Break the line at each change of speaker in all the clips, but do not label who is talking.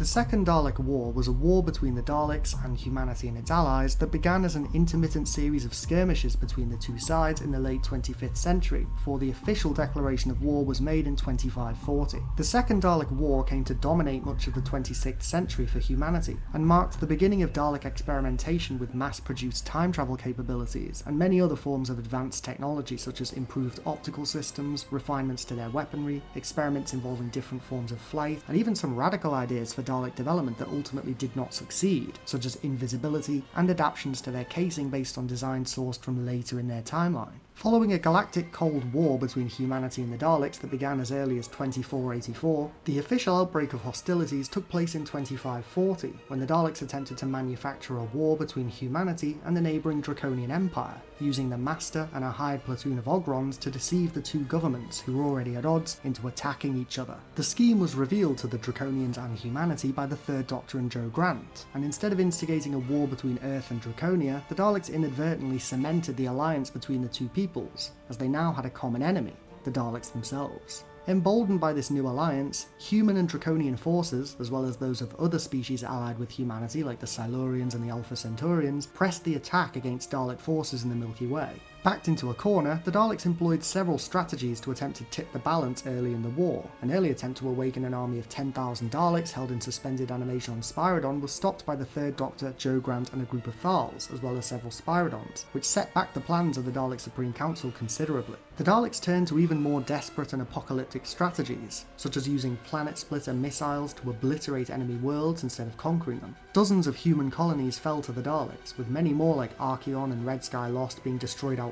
The Second Dalek War was a war between the Daleks and humanity and its allies that began as an intermittent series of skirmishes between the two sides in the late 25th century, before the official declaration of war was made in 2540. The Second Dalek War came to dominate much of the 26th century for humanity, and marked the beginning of Dalek experimentation with mass-produced time travel capabilities, and many other forms of advanced technology such as improved optical systems, refinements to their weaponry, experiments involving different forms of flight, and even some radical ideas for Dalek development that ultimately did not succeed, such as invisibility and adaptations to their casing based on designs sourced from later in their timeline. Following a galactic Cold War between humanity and the Daleks that began as early as 2484, the official outbreak of hostilities took place in 2540, when the Daleks attempted to manufacture a war between humanity and the neighbouring Draconian Empire, using the Master and a hired platoon of Ogrons to deceive the two governments, who were already at odds, into attacking each other. The scheme was revealed to the Draconians and humanity by the Third Doctor and Joe Grant, and instead of instigating a war between Earth and Draconia, the Daleks inadvertently cemented the alliance between the two peoples, as they now had a common enemy, the Daleks themselves. Emboldened by this new alliance, human and Draconian forces, as well as those of other species allied with humanity like the Silurians and the Alpha Centaurians, pressed the attack against Dalek forces in the Milky Way. Backed into a corner, the Daleks employed several strategies to attempt to tip the balance early in the war. An early attempt to awaken an army of 10,000 Daleks held in suspended animation on Spyridon was stopped by the Third Doctor, Joe Grant and a group of Thals, as well as several Spyridons, which set back the plans of the Dalek Supreme Council considerably. The Daleks turned to even more desperate and apocalyptic strategies, such as using planet-splitter missiles to obliterate enemy worlds instead of conquering them. Dozens of human colonies fell to the Daleks, with many more like Archeon and Red Sky Lost being destroyed outright.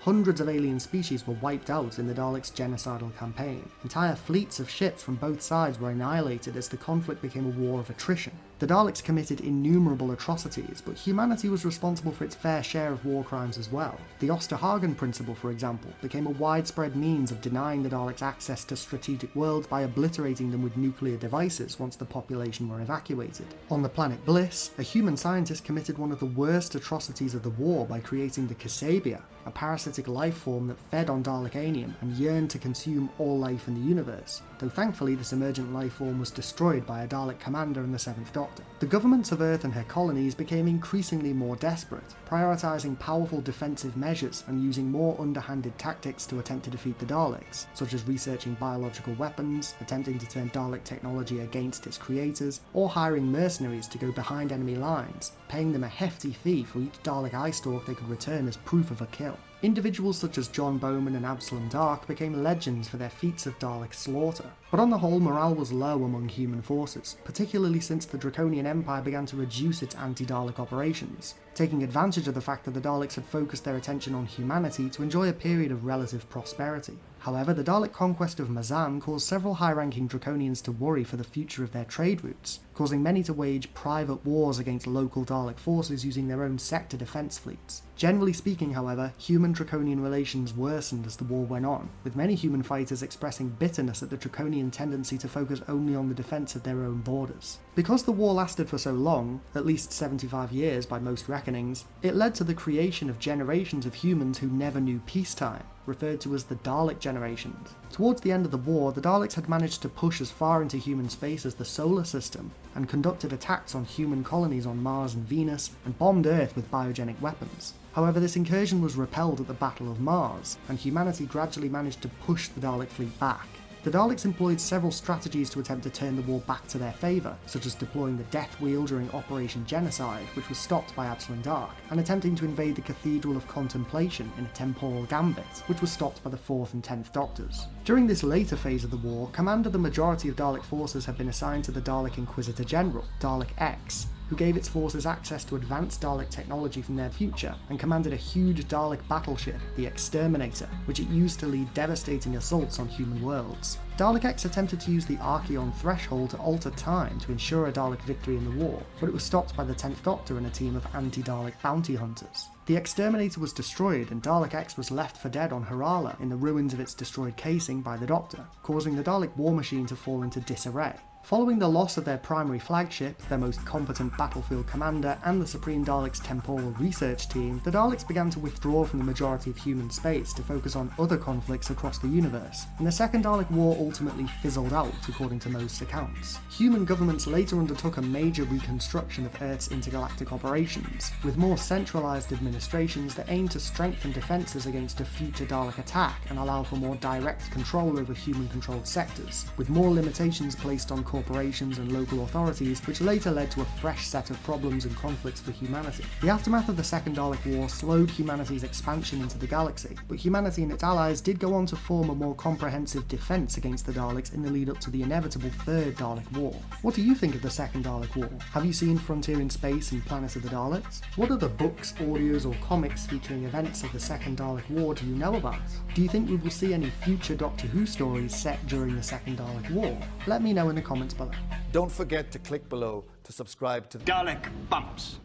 Hundreds of alien species were wiped out in the Daleks' genocidal campaign. Entire fleets of ships from both sides were annihilated as the conflict became a war of attrition. The Daleks committed innumerable atrocities, but humanity was responsible for its fair share of war crimes as well. The Osterhagen Principle, for example, became a widespread means of denying the Daleks access to strategic worlds by obliterating them with nuclear devices once the population were evacuated. On the planet Bliss, a human scientist committed one of the worst atrocities of the war by creating the Kasabian, a parasitic life form that fed on Dalekanium and yearned to consume all life in the universe, though thankfully this emergent life form was destroyed by a Dalek commander in the Seventh Doctor. The governments of Earth and her colonies became increasingly more desperate, prioritising powerful defensive measures and using more underhanded tactics to attempt to defeat the Daleks, such as researching biological weapons, attempting to turn Dalek technology against its creators, or hiring mercenaries to go behind enemy lines, paying them a hefty fee for each Dalek eye stalk they could return as proof of a kill. Individuals such as John Bowman and Absalom Dark became legends for their feats of Dalek slaughter, but on the whole morale was low among human forces, particularly since the Draconian Empire began to reduce its anti-Dalek operations, taking advantage of the fact that the Daleks had focused their attention on humanity to enjoy a period of relative prosperity. However, the Dalek conquest of Mazan caused several high-ranking Draconians to worry for the future of their trade routes, causing many to wage private wars against local Dalek forces using their own sector defence fleets. Generally speaking, however, human-Draconian relations worsened as the war went on, with many human fighters expressing bitterness at the Draconian tendency to focus only on the defence of their own borders. Because the war lasted for so long, at least 75 years by most reckonings, it led to the creation of generations of humans who never knew peacetime, referred to as the Dalek generations. Towards the end of the war, the Daleks had managed to push as far into human space as the solar system, and conducted attacks on human colonies on Mars and Venus, and bombed Earth with biogenic weapons. However, this incursion was repelled at the Battle of Mars, and humanity gradually managed to push the Dalek fleet back. The Daleks employed several strategies to attempt to turn the war back to their favour, such as deploying the Death Wheel during Operation Genocide, which was stopped by Absalom Dark, and attempting to invade the Cathedral of Contemplation in a temporal gambit, which was stopped by the 4th and 10th Doctors. During this later phase of the war, command of the majority of Dalek forces had been assigned to the Dalek Inquisitor General, Dalek X, who gave its forces access to advanced Dalek technology from their future, and commanded a huge Dalek battleship, the Exterminator, which it used to lead devastating assaults on human worlds. Dalek X attempted to use the Archeon threshold to alter time to ensure a Dalek victory in the war, but it was stopped by the 10th Doctor and a team of anti-Dalek bounty hunters. The Exterminator was destroyed, and Dalek X was left for dead on Harala in the ruins of its destroyed casing by the Doctor, causing the Dalek war machine to fall into disarray. Following the loss of their primary flagship, their most competent battlefield commander, and the Supreme Daleks' temporal research team, the Daleks began to withdraw from the majority of human space to focus on other conflicts across the universe, and the Second Dalek War ultimately fizzled out, according to most accounts. Human governments later undertook a major reconstruction of Earth's intergalactic operations, with more centralised administrations that aimed to strengthen defences against a future Dalek attack and allow for more direct control over human-controlled sectors, with more limitations placed on corporations and local authorities, which later led to a fresh set of problems and conflicts for humanity. The aftermath of the Second Dalek War slowed humanity's expansion into the galaxy, but humanity and its allies did go on to form a more comprehensive defence against the Daleks in the lead up to the inevitable Third Dalek War. What do you think of the Second Dalek War? Have you seen Frontier in Space and Planet of the Daleks? What other books, audios or comics featuring events of the Second Dalek War do you know about? Do you think we will see any future Doctor Who stories set during the Second Dalek War? Let me know in the comments below.
Don't forget to click below to subscribe to
Dalek Bumps.